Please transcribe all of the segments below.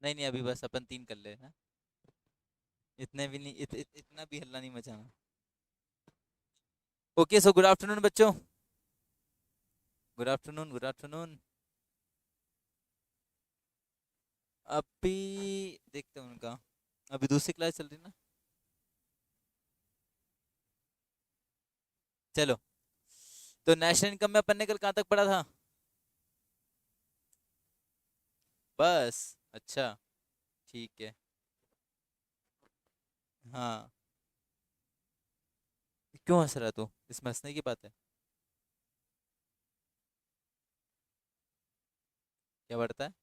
नहीं नहीं, अभी बस अपन 3 कर ले ना। इतने भी नहीं, इतना भी हल्ला नहीं मचाना। ओके, सो गुड आफ्टरनून बच्चों। Good afternoon, good afternoon. अभी देखते हैं उनका। अभी दूसरी क्लास चल रही ना। चलो। तो नेशनल इनकम में अपन ने कल कहाँ तक पढ़ा था? बस। अच्छा। ठीक है। हाँ। क्यों हंस रहा तू? इसमें हंसने की बात है? क्या बढ़ता है?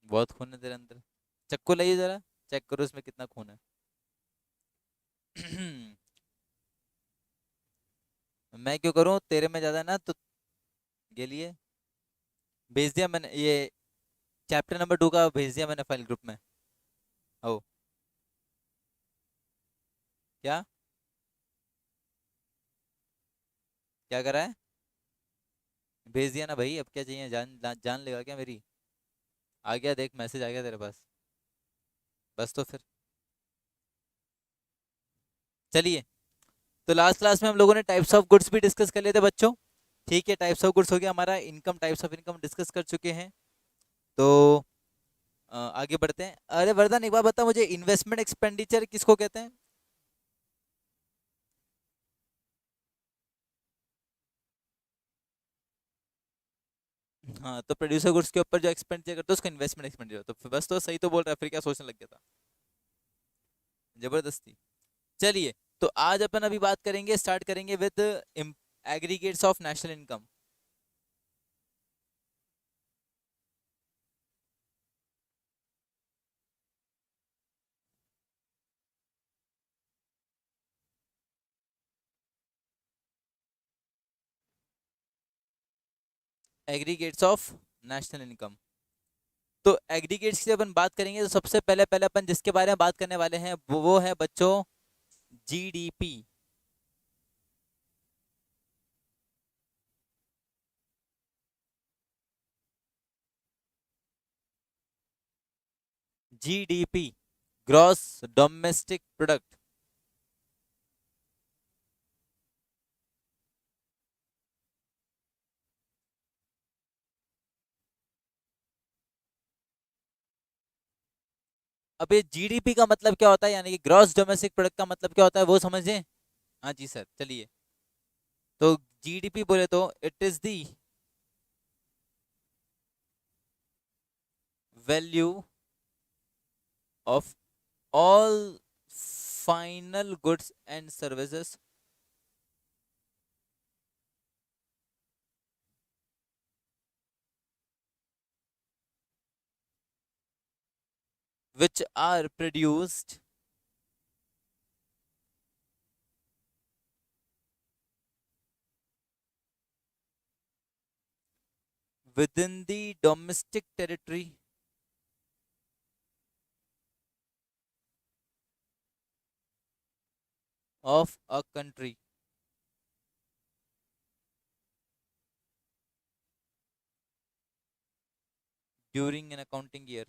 बहुत खून है तेरे अंदर। चक्कू लाइए जरा। चेक करो इसमें कितना खून है। मैं क्यों करूं? तेरे में ज्यादा है ना, तो के लिए भेज दिया मैंने ये। चैप्टर नंबर 2 का भेज दिया मैंने फाइल ग्रुप में। ओ। क्या? क्या करा है? भेज दिया ना भाई, अब क्या चाहिए? जान लेगा क्या मेरी? आ गया, देख मैसेज आ गया तेरे पास। बस तो फिर। चलिए। तो लास्ट क्लास में हम लोगों ने टाइप्स ऑफ गुड्स भी डिस्कस कर लिए थे बच्चों। ठीक है, टाइप्स ऑफ गुड्स हो गया हमारा। Income, types of income discuss कर चुके हैं। तो आगे बढ़ते हैं। अरे वरदान, एक बार बता मुझे, इन्वेस्टमेंट एक्सपेंडिचर किसको कहते हैं? हाँ, तो प्रोड्यूसर गुड्स के ऊपर जो एक्सपेंडिचर करते हैं उसको इन्वेस्टमेंट एक्सपेंडिचर। तो फिर बस, तो सही तो बोल रहा है, फिर क्या सोचने लग गया था? जबरदस्ती। चलिए। तो आज अपन अभी बात करेंगे, स्टार्ट करेंगे with aggregates of national income. Aggregates of national income. तो एग्रीगेट्स की जब अपन बात करेंगे तो सबसे पहले पहले अपन जिसके बारे में बात करने वाले हैं वो है बच्चों GDP. GDP, gross domestic product. अब ये जीडीपी का मतलब क्या होता है, यानी कि ग्रॉस डोमेस्टिक प्रोडक्ट का मतलब क्या होता है, वो समझें? हाँ जी सर, चलिए। तो जीडीपी बोले तो it is the value of all final goods and services which are produced within the domestic territory of a country during an accounting year।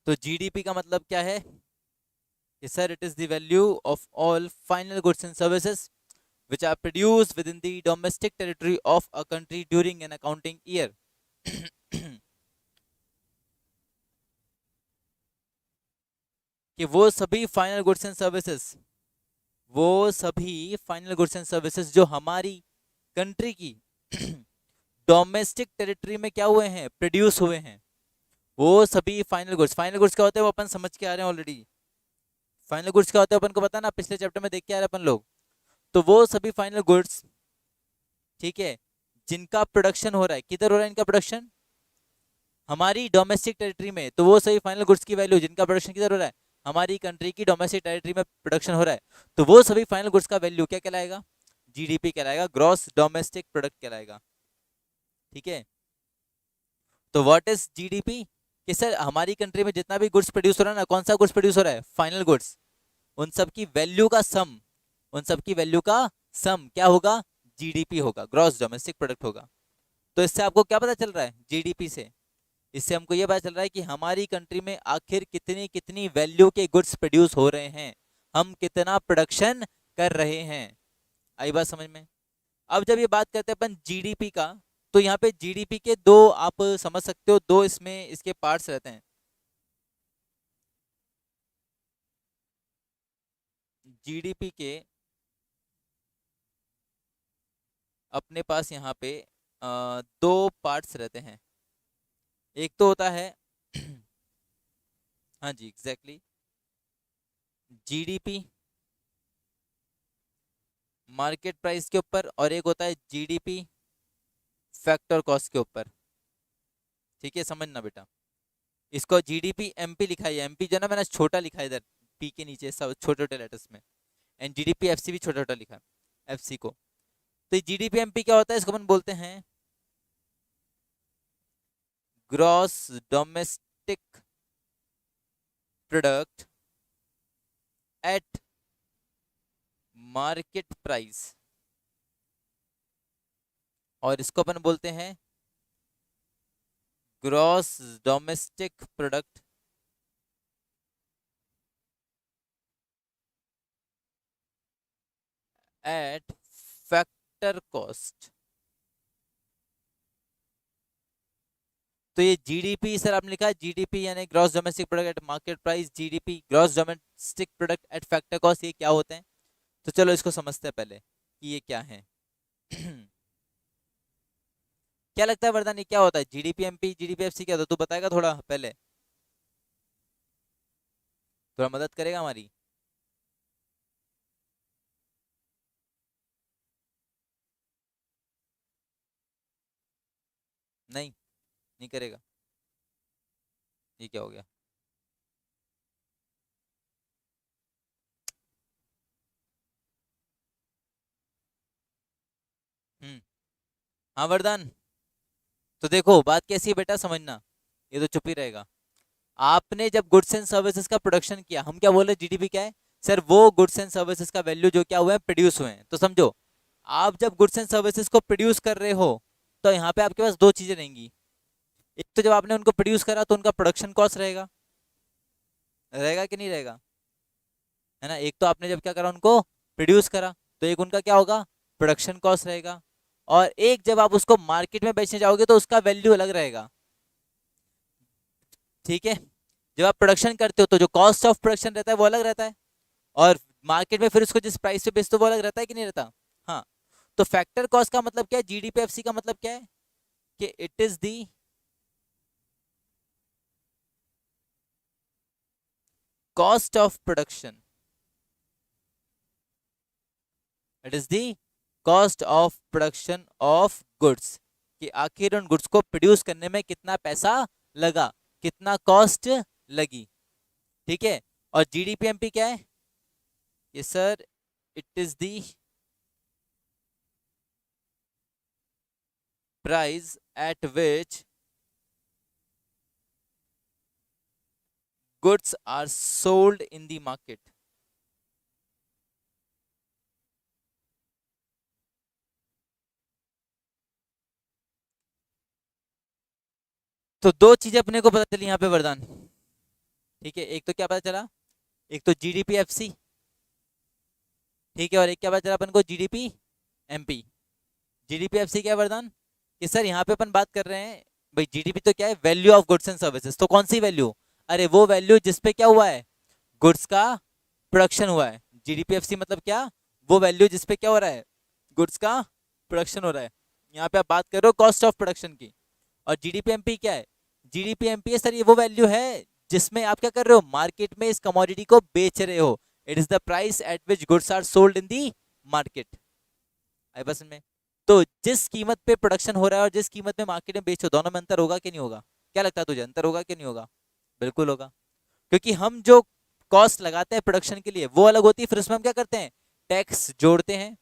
तो जीडीपी का मतलब क्या है? Yes, sir, it is the value of all final goods and services which are produced within the domestic territory of a country during an accounting year। कि वो सभी final goods and services जो हमारी country की domestic territory में क्या हुए हैं, प्रोड्यूस हुए हैं, वो सभी फाइनल गुड्स क्या होते हैं वो अपन समझ के आ रहे हैं ऑलरेडी। फाइनल गुड्स क्या होते हैं अपन को पता ना, पिछले चैप्टर में देख के आ रहे हैं अपन लोग। तो वो सभी फाइनल गुड्स, ठीक है, जिनका प्रोडक्शन हो रहा है, किधर हो रहा है इनका प्रोडक्शन? हमारी डोमेस्टिक टेरिटरी में। तो वो सभी फाइनल गुड्स की वैल्यू जिनका प्रोडक्शन किधर हो रहा है? हमारी कंट्री की डोमेस्टिक टेरिटरी में प्रोडक्शन हो रहा है। तो वो सभी फाइनल गुड्स का वैल्यू क्या कहलाएगा? जीडीपी कहलाएगा, ग्रॉस डोमेस्टिक प्रोडक्ट कहलाएगा। ठीक है। तो व्हाट इज जीडीपी? कि सर हमारी कंट्री में जितना भी गुड्स प्रोड्यूस हो रहा है ना, कौन सा गुड्स प्रोड्यूस हो रहा है? Final goods. उन सब की वैल्यू का सम, उन सब की वैल्यू का सम क्या होगा? जीडीपी होगा, ग्रॉस डोमेस्टिक प्रोडक्ट होगा। तो इससे आपको क्या पता चल रहा है? जीडीपी से इससे हमको ये पता चल रहा है कि हमारी कंट्री में आखिर कितनी कितनी वैल्यू के गुड्स प्रोड्यूस हो रहे हैं, हम कितना प्रोडक्शन कर रहे हैं। आई बात समझ में? अब जब ये बात करते हैं अपन जीडीपी का, तो यहाँ पे जीडीपी के दो आप समझ सकते हो, दो इसमें इसके पार्ट्स रहते हैं। जीडीपी के अपने पास यहाँ पे दो पार्ट्स रहते हैं। एक तो होता है हाँ जी एग्जैक्टली, जीडीपी मार्केट प्राइस के ऊपर, और एक होता है जीडीपी फैक्टर कॉस्ट के ऊपर। ठीक है, समझना बेटा। इसको जीडीपी एमपी लिखा है, एमपी जो ना मैंने छोटा लिखा है इधर पी के नीचे सब छोटे छोटे लेटर्स में, एंड जीडीपी एफसी भी छोटा छोटा लिखा है एफसी को। तो जीडीपी एमपी क्या होता है? इसको अपन बोलते हैं gross domestic product eight market price, और इसको अपन बोलते हैं gross domestic product at factor cost. तो ये जीडीपी सर आपने लिखा है, जीडीपी यानी gross domestic product eight market price, GDP gross domestic product at factor cost, ये क्या होते हैं? तो चलो इसको समझते हैं पहले कि ये क्या है। क्या लगता है वरदान, ये क्या होता है? जीडीपी एमपी जीडीपी एफसी क्या होता है? तू बताएगा थोड़ा पहले, थोड़ा मदद करेगा हमारी? नहीं, नहीं करेगा। ये क्या हो गया? हम्म। हाँ वरदान, तो देखो बात कैसी है बेटा, समझना। ये तो चुप ही रहेगा। आपने जब गुड्स एंड सर्विसेज का प्रोडक्शन किया, हम क्या बोल रहे? जीडीपी क्या है सर? वो गुड्स एंड सर्विसेज का वैल्यू जो क्या हुआ है, प्रोड्यूस हुए हैं। तो समझो, आप जब गुड्स एंड सर्विसेज को प्रोड्यूस कर रहे हो, तो यहाँ पे आपके पास दो चीजें रहेंगी। एक तो जब आपने उनको प्रोड्यूस करा तो उनका प्रोडक्शन कॉस्ट रहेगा, रहेगा कि नहीं रहेगा? है ना। एक तो आपने जब क्या करा, उनको प्रोड्यूस करा, तो एक उनका क्या होगा, प्रोडक्शन कॉस्ट रहेगा। और एक जब आप उसको मार्केट में बेचने जाओगे तो उसका वैल्यू अलग रहेगा। ठीक है, जब आप प्रोडक्शन करते हो तो जो कॉस्ट ऑफ प्रोडक्शन रहता है वो अलग रहता है, और मार्केट में फिर उसको जिस प्राइस पे बेचते हो वो अलग रहता है कि नहीं रहता? हाँ। तो फैक्टर कॉस्ट का मतलब क्या है? जीडीपीएफसी का मतलब क्या है कि it is the cost of production, it is the cost of production of goods, कि आखिर उन गुड्स को प्रोड्यूस करने में कितना पैसा लगा, कितना कॉस्ट लगी। ठीक है। और जीडीपीएमपी क्या है? ये sir it is the price at which goods are sold in the market। तो दो चीजें अपने को पता चली यहाँ पे वरदान। ठीक है, एक तो क्या पता चला, एक तो जीडीपी एफसी, ठीक है, और एक क्या पता चला अपन को, जीडीपी एमपी। जीडीपी एफसी क्या है वरदान? कि सर यहाँ पे अपन बात कर रहे हैं भाई, जीडीपी तो क्या है, value of goods and services. तो कौन सी वैल्यू? अरे वो वैल्यू जिसपे क्या हुआ है, गुड्स का प्रोडक्शन हुआ है। जीडीपी एफसी मतलब क्या? वो वैल्यू जिसपे क्या हो रहा है, गुड्स का प्रोडक्शन हो रहा है। यहाँ पे आप बात कर रहे हो कॉस्ट ऑफ प्रोडक्शन की। और जीडीपीएमपी क्या है? जीडीपीएमपी है सर, ये वो वैल्यू है जिसमें आप क्या कर रहे हो, मार्केट में इस कमोडिटी को बेच रहे हो। It is the price at which goods are sold in the market. आई बस में, तो जिस कीमत पे प्रोडक्शन हो रहा है और जिस कीमत में मार्केट में बेचो, दोनों में अंतर होगा कि नहीं होगा? क्या लगता है तुझे, अंतर होगा कि नहीं होगा? बिल्कुल होगा, क्योंकि हम जो कॉस्ट लगाते हैं प्रोडक्शन के लिए वो अलग होती है, फिर उसमें हम क्या करते हैं, टैक्स जोड़ते हैं,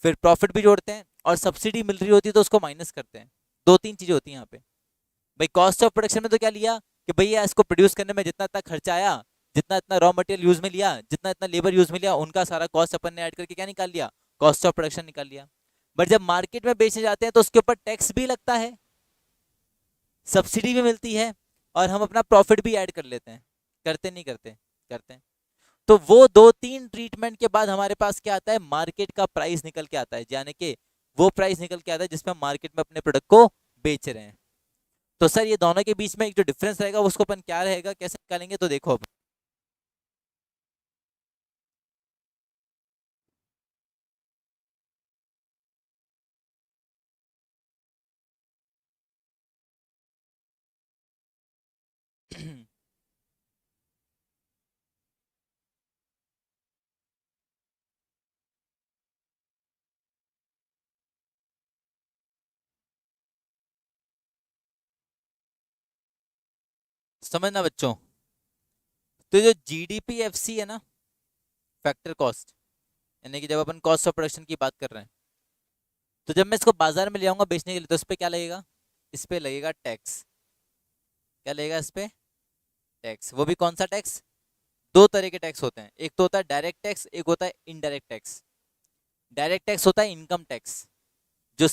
फिर प्रॉफिट भी जोड़ते हैं, और सब्सिडी मिल रही होती है तो उसको माइनस करते हैं। दो तीन चीजें होती हैं यहाँ पे। भाई कॉस्ट ऑफ प्रोडक्शन में तो क्या लिया कि भैया इसको प्रोड्यूस करने में जितना तक खर्चा आया, जितना इतना रॉ मटेरियल यूज में लिया, जितना इतना लेबर यूज में लिया, उनका सारा कॉस्ट अपन ने ऐड करके क्या निकाल लिया, कॉस्ट ऑफ प्रोडक्शन निकाल लिया। बट जब मार्केट में बेचने जाते हैं तो उसके ऊपर टैक्स भी लगता है, सब्सिडी भी मिलती है, और हम अपना प्रॉफिट भी ऐड कर लेते हैं। करते नहीं करते? करते हैं। तो वो दो तीन ट्रीटमेंट के बाद हमारे पास क्या आता है, मार्केट का प्राइस निकल के आता है, यानी कि वो प्राइस निकल के आता है जिसमें हम मार्केट में अपने प्रोडक्ट को बेच रहे हैं। तो सर ये दोनों के बीच में एक जो डिफरेंस रहेगा उसको अपन क्या रहेगा, कैसे निकालेंगे, तो देखो अब समझना बच्चों, तो जो GDPFC है ना, फैक्टर कॉस्ट, यानी कि जब अपन कॉस्ट ऑफ प्रोडक्शन की बात कर रहे हैं, तो जब मैं इसको बाजार में ले आऊंगा बेचने के लिए तो इस पे क्या लगेगा, इस पे लगेगा टैक्स। क्या लगेगा इस पे, टैक्स। वो भी कौन सा टैक्स, दो तरह के टैक्स होते हैं, एक तो होता है डायरेक्ट टैक्स, एक होता है इनडायरेक्ट टैक्स। डायरेक्ट टैक्स होता है इनकम टैक्स, जो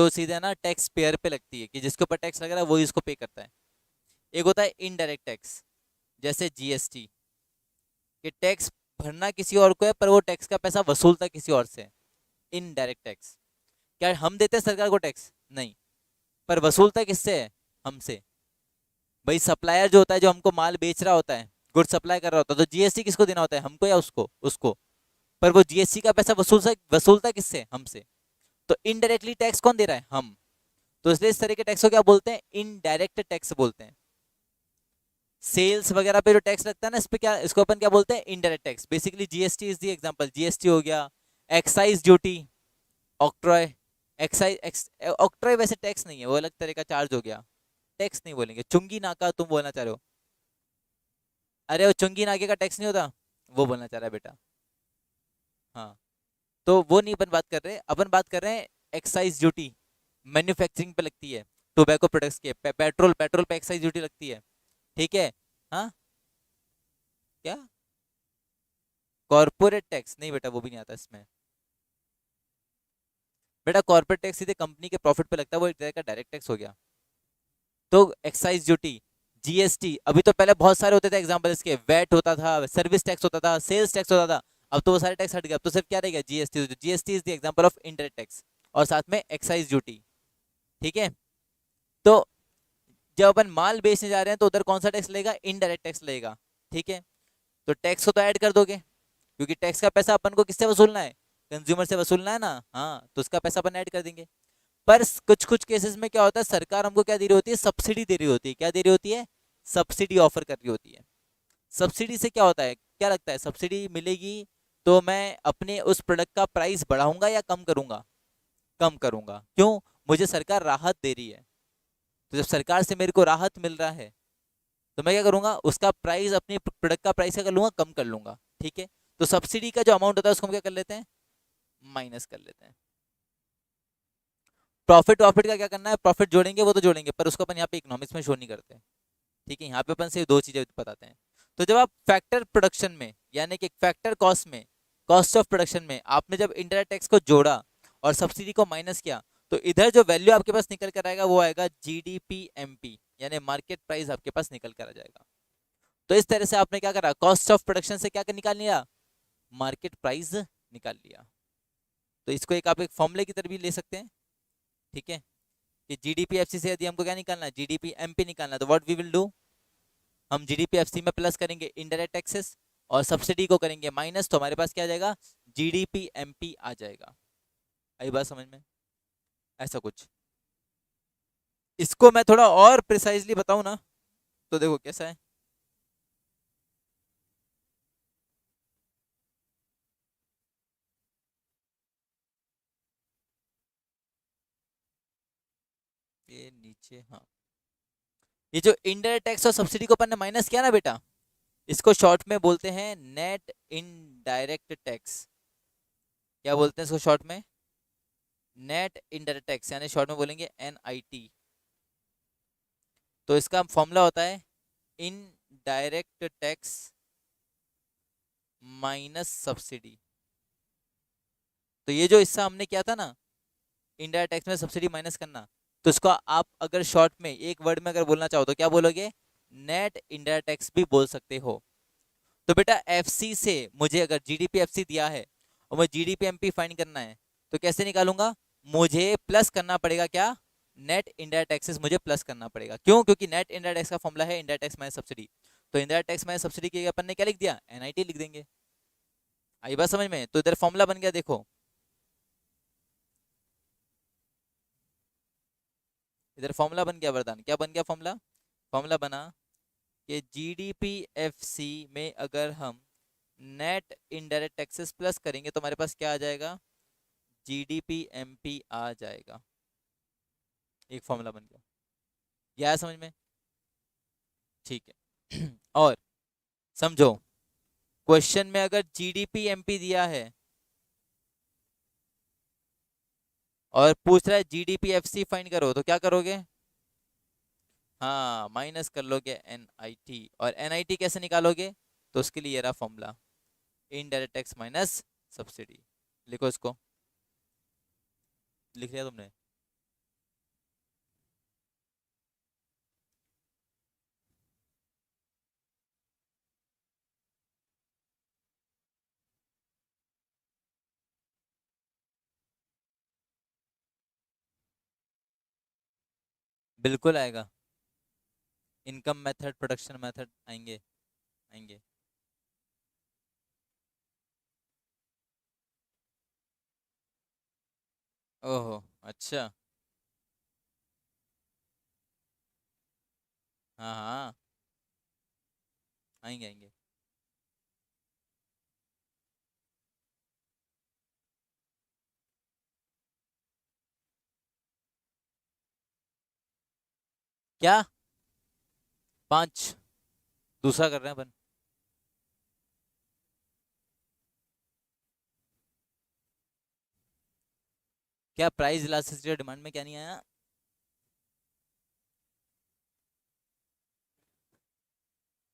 सीधे ना टैक्स पेयर पे लगती है, कि जिसके ऊपर टैक्स लग रहा है वही इसको पे करता है। एक होता है इनडायरेक्ट टैक्स, जैसे GST, कि टैक्स भरना किसी और को है पर वो टैक्स का पैसा वसूलता किसी और से। इनडायरेक्ट टैक्स, क्या हम देते हैं सरकार को टैक्स, नहीं, पर वसूलता किससे है, हमसे। भाई सप्लायर जो होता है, जो हमको माल बेच रहा होता है, गुड सप्लाई कर रहा होता है, तो GST किसको देना होता है, हमको या उसको, उसको। पर वो GST का पैसा वसूलता किससे, हमसे। तो इनडायरेक्टली टैक्स कौन दे रहा है, हम। तो इसलिए इस तरह के टैक्स को क्या बोलते हैं, इनडायरेक्ट टैक्स बोलते हैं। सेल्स वगैरह पे जो टैक्स लगता है ना, इस पे क्या, इसको अपन क्या बोलते हैं, indirect tax. Basically GST is the example, GST हो गया, एक्साइज ड्यूटी, ऑक्ट्रॉय, ऑक्ट्रॉय वैसे टैक्स नहीं है, वो अलग तरह का चार्ज हो गया, टैक्स नहीं बोलेंगे। चुंगी नाका तुम बोलना चाह रहे हो, अरे वो चुंगी नाके का टैक्स नहीं होता, वो बोलना चाह रहा है बेटा। हाँ, तो वो नहीं अपन बात कर रहे, अपन बात कर रहे हैं एक्साइज ड्यूटी, मैन्युफैक्चरिंग पे लगती है, टोबैको प्रोडक्ट्स के, पेट्रोल पेट्रोल पे एक्साइज ड्यूटी लगती है, ठीक है। हाँ, क्या, कॉर्पोरेट टैक्स नहीं बेटा, वो भी नहीं आता इसमें। बेटा कॉर्पोरेट टैक्स सीधे कंपनी के प्रॉफिट पे लगता है, वो एक तरह का डायरेक्ट टैक्स हो गया। तो एक्साइज ड्यूटी, GST, अभी तो पहले बहुत सारे होते थे एग्जांपल इसके, वैट होता था, सर्विस टैक्स होता था, सेल्स टैक्स होता था, अब तो वो सारे टैक्स हट गए, अब तो सिर्फ क्या रह गया, GST। GST is the example of indirect tax, और साथ में एक्साइज ड्यूटी, ठीक है। तो जब अपन माल बेचने जा रहे हैं तो उधर कौन सा टैक्स लगेगा, इनडायरेक्ट टैक्स लगेगा, ठीक है। तो टैक्स को तो ऐड कर दोगे, क्योंकि टैक्स का पैसा अपन को किससे वसूलना है, कंज्यूमर से वसूलना है ना, हाँ, तो उसका पैसा अपन ऐड कर देंगे। पर कुछ कुछ केसेस में क्या होता है, सरकार हमको क्या दे रही होती है, सब्सिडी दे रही होती है। क्या दे रही होती है, सब्सिडी ऑफर कर रही होती है। सब्सिडी से क्या होता है, क्या लगता है, सब्सिडी मिलेगी तो मैं अपने उस प्रोडक्ट का प्राइस बढ़ाऊंगा या कम करूंगा, कम करूंगा। क्यों, मुझे सरकार राहत दे रही है, तो जब सरकार से मेरे को राहत मिल रहा है तो मैं क्या करूंगा, उसका प्राइस, अपने प्रोडक्ट का प्राइस क्या कर लूंगा, कम कर लूंगा, ठीक है। तो सब्सिडी का जो अमाउंट होता है उसको हम क्या कर लेते हैं, माइनस कर लेते हैं। प्रॉफिट प्रॉफिट का क्या करना है, प्रॉफिट जोड़ेंगे वो तो जोड़ेंगे, पर उसको अपन यहाँ पे इकोनॉमिक्स में शो नहीं करते, ठीक है। यहाँ पे अपन सिर्फ दो चीजें बताते हैं। तो जब आप फैक्टर प्रोडक्शन में, यानी कि फैक्टर कॉस्ट में, कॉस्ट ऑफ प्रोडक्शन में आपने जब इंडायरेक्ट टैक्स को जोड़ा और सब्सिडी को माइनस किया, तो इधर जो वैल्यू आपके पास निकल कर आएगा वो आएगा GDPMP, यानी मार्केट प्राइस आपके पास निकल कर आ जाएगा। तो इस तरह से आपने क्या करा, कॉस्ट ऑफ प्रोडक्शन से क्या कर निकाल लिया, मार्केट प्राइस निकाल लिया। तो इसको एक आप एक फॉर्मूले की तरह भी ले सकते हैं, ठीक है, कि GDPFC से यदि हमको क्या निकालना है, GDPMP निकालना है, तो व्हाट वी विल डू, हम GDPFC में प्लस करेंगे इनडायरेक्ट टैक्सेस और सब्सिडी को करेंगे माइनस, तो हमारे पास क्या आ जाएगा, GDPMP आ जाएगा। आई बात समझ में, ऐसा कुछ। इसको मैं थोड़ा और प्रिसाइजली बताऊं ना, तो देखो कैसा है। ये नीचे, हाँ, ये जो इनडायरेक्ट टैक्स और सब्सिडी को अपन ने माइनस किया ना बेटा, इसको शॉर्ट में बोलते हैं नेट इनडायरेक्ट टैक्स। क्या बोलते हैं इसको शॉर्ट में, नेट इनडायरेक्ट टैक्स, यानी शॉर्ट में बोलेंगे NIT। तो इसका फॉर्मूला होता है इनडायरेक्ट टैक्स माइनस सब्सिडी। तो ये जो हिस्सा हमने किया था ना इंडायरेक्ट टैक्स में सब्सिडी माइनस करना, तो इसको आप अगर शॉर्ट में एक वर्ड में अगर बोलना चाहो तो क्या बोलोगे? नेट इंडायरेक्ट टैक्स भी बोल सकते हो। तो बेटा एफसी से मुझे अगर जीडीपी एफसी दिया है और मुझे जीडीपी एमपी फाइंड करना है तो कैसे निकालूंगा? मुझे प्लस करना पड़ेगा क्या? नेट इंडायरेक्ट टैक्सेस मुझे प्लस करना पड़ेगा। क्यों? क्योंकि नेट इंडायरेक्ट टैक्स का फॉर्मूला है इंडायरेक्ट टैक्स माइनस सब्सिडी। तो इंडायरेक्ट टैक्स माइनस सब्सिडी के अपन ने क्या लिख दिया? एनआईटी लिख देंगे। आई बात समझ में? तो इधर फॉर्मूला बन गया, देखो इधर फॉर्मूला बन गया वरदान। क्या बन गया फॉर्मूला? फॉर्मूला बना कि जीडीपी एफसी में अगर हम नेट इंडायरेक्ट टैक्सेस प्लस करेंगे तो हमारे पास क्या आ जाएगा? जीडीपी एमपी आ जाएगा। एक फॉर्मूला बन गया। ये आया समझ में? ठीक है। और समझो क्वेश्चन में अगर जीडीपी एमपी दिया है और पूछ रहा है जीडीपी एफसी फाइंड करो तो क्या करोगे? हाँ माइनस कर लोगे एनआईटी। और एनआईटी कैसे निकालोगे? तो उसके लिए ये रहा formula indirect tax minus subsidy. लिखो इसको। लिख लिया तुमने? बिल्कुल आएगा। इनकम मेथड, प्रोडक्शन मेथड आएंगे आएंगे। ओहो अच्छा। हाँ हाँ आएंगे आएंगे। क्या? 5? दूसरा कर रहे हैं अपन। क्या प्राइस इलास्टिसिटी और डिमांड में क्या नहीं आया?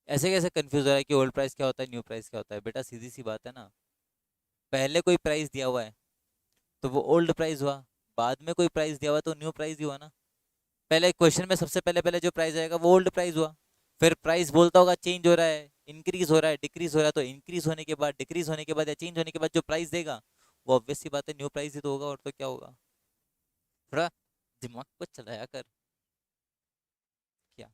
ऐसे कैसे कंफ्यूज हो रहा है कि ओल्ड प्राइस क्या होता है न्यू प्राइस क्या होता है? बेटा सीधी सी बात है ना, पहले कोई प्राइस दिया हुआ है तो वो ओल्ड प्राइस हुआ, बाद में कोई प्राइस दिया हुआ तो न्यू प्राइस ही हुआ ना। पहले क्वेश्चन में सबसे पहले पहले जो प्राइस आएगा वो ओल्ड प्राइस हुआ। फिर प्राइस बोलता होगा चेंज हो रहा है, इंक्रीज हो रहा है, डिक्रीज हो रहा है, तो इंक्रीज होने के बाद, डिक्रीज होने के बाद या चेंज होने के बाद जो प्राइस देगा वो ऑब्वियस सी बात है न्यू प्राइस ही तो होगा, और तो क्या होगा। थोड़ा दिमाग को चलाया कर। क्या?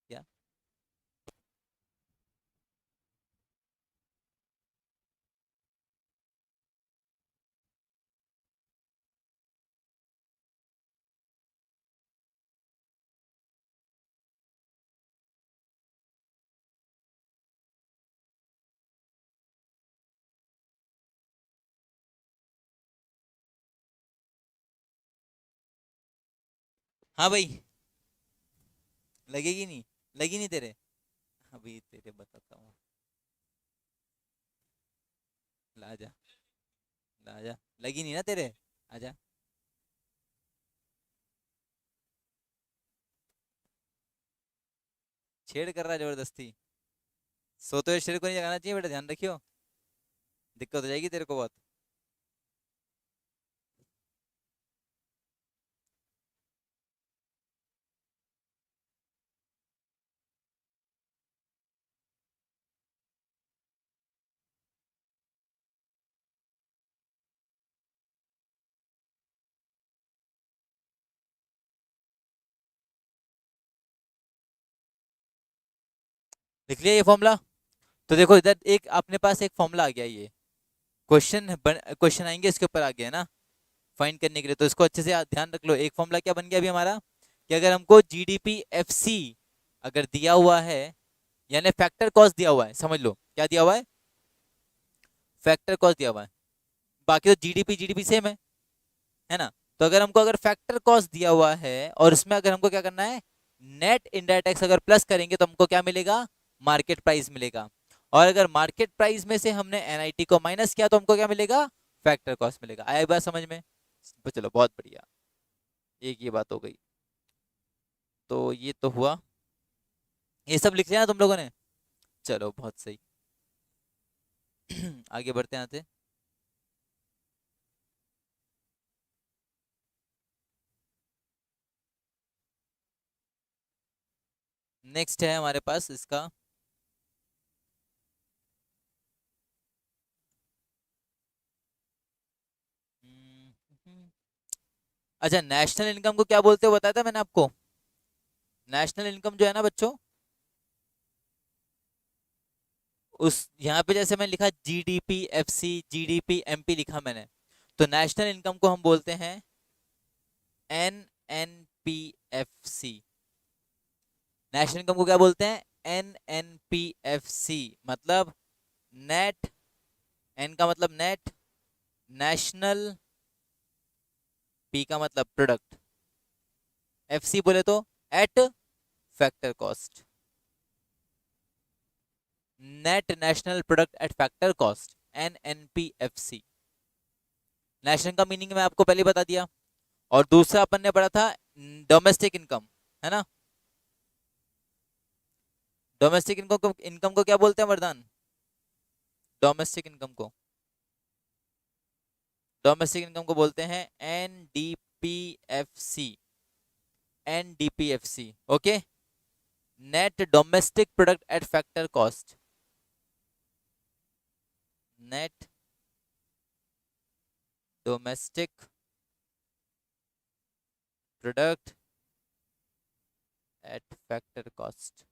क्या? हाँ भाई। लगेगी नहीं? लगी नहीं तेरे? अभी तेरे बताता हूँ। ला जा, ला जा। लगी नहीं ना तेरे? आजा। छेड़ कर रहा है जबरदस्ती। सोते हुए शरीर को नहीं जगाना चाहिए बेटा, ध्यान रखियो, दिक्कत हो जाएगी तेरे को बहुत। लिख लिया ये फॉर्मूला? तो देखो इधर एक अपने पास एक फॉर्मूला आ गया, ये क्वेश्चन आएंगे इसके ऊपर आ गया ना फाइंड करने के लिए, तो इसको अच्छे से ध्यान रख लो। एक फॉर्मूला क्या बन गया अभी हमारा कि अगर हमको जीडीपी एफसी अगर दिया हुआ है, यानी फैक्टर कॉस्ट दिया हुआ है, समझ लो क्या दिया हुआ है? फैक्टर कॉस्ट दिया हुआ है। बाकी तो जीडीपी जीडीपी सेम है ना? तो अगर हमको अगर फैक्टर कॉस्ट दिया हुआ है और इसमें अगर हमको क्या करना है, नेट इनडायरेक्ट टैक्स अगर प्लस करेंगे तो हमको क्या मिलेगा? मार्केट प्राइस मिलेगा। और अगर मार्केट प्राइस में से हमने एनआईटी को माइनस किया तो हमको क्या मिलेगा? फैक्टर कॉस्ट मिलेगा। आया बात समझ में? तो चलो बहुत बढ़िया, एक ये बात हो गई। तो ये तो हुआ। ये सब लिख लिया ना तुम लोगों ने? चलो बहुत सही। आगे बढ़ते हैं आते। नेक्स्ट है हमारे पास इसका। अच्छा, नेशनल इनकम को क्या बोलते हो बताया था मैंने आपको? नेशनल इनकम जो है ना बच्चों, उस यहाँ पे जैसे मैंने लिखा जीडीपी एफसी, जीडीपी एमपी लिखा मैंने, तो नेशनल इनकम को हम बोलते हैं N N P F C. National income को क्या बोलते हैं? N N P F C, मतलब नेट। एन का मतलब नेट, नेशनल, पी का मतलब प्रोडक्ट, एफ सी बोले तो at factor cost, net national product at factor cost, N N P F C. National का मीनिंग मैं आपको पहले बता दिया। और दूसरा अपन ने पढ़ा था डोमेस्टिक इनकम, है ना? डोमेस्टिक इनकम को क्या बोलते हैं वरदान? डोमेस्टिक इनकम को, डोमेस्टिक इनकम को बोलते हैं NDPFC, NDPFC. Okay, net domestic product at factor cost, net domestic product at factor cost.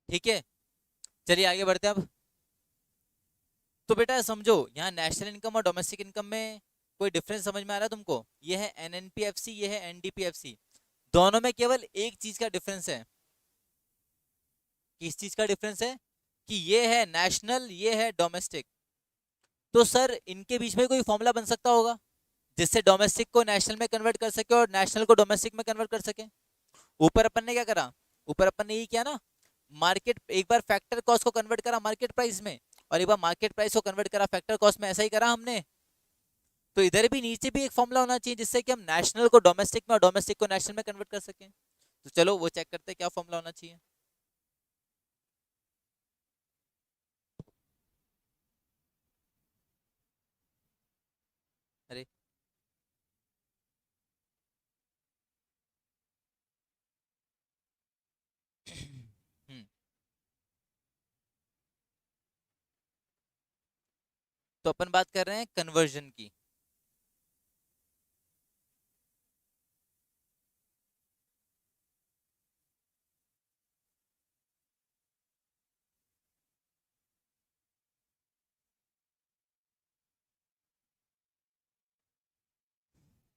ठीक है, चलिए आगे बढ़ते हैं अब। तो बेटा समझो, यहाँ नेशनल इनकम और डोमेस्टिक इनकम में कोई डिफरेंस समझ में आ रहा है तुमको? ये है एनएनपीएफसी, ये है एनडीपीएफसी। दोनों में केवल एक चीज का डिफरेंस है। किस चीज का डिफरेंस है? कि ये है नेशनल, ये है डोमेस्टिक। तो सर इनके बीच में कोई फॉर्मूला बन सकता होगा जिससे डोमेस्टिक को नेशनल में कन्वर्ट कर सके और नेशनल को डोमेस्टिक में कन्वर्ट कर सके? ऊपर अपन ने क्या करा? ऊपर अपन ने ये किया ना, मार्केट, एक बार फैक्टर कॉस्ट को कन्वर्ट करा मार्केट प्राइस में, और एक बार मार्केट प्राइस को कन्वर्ट करा फैक्टर कॉस्ट में, ऐसा ही करा हमने। तो इधर भी नीचे भी एक फॉर्मूला होना चाहिए जिससे कि हम नेशनल को डोमेस्टिक में और डोमेस्टिक को नेशनल में कन्वर्ट कर सकें। तो चलो वो चेक करते हैं क्या फॉर्मूला होना चाहिए। अरे तो अपन बात कर रहे हैं कन्वर्जन की।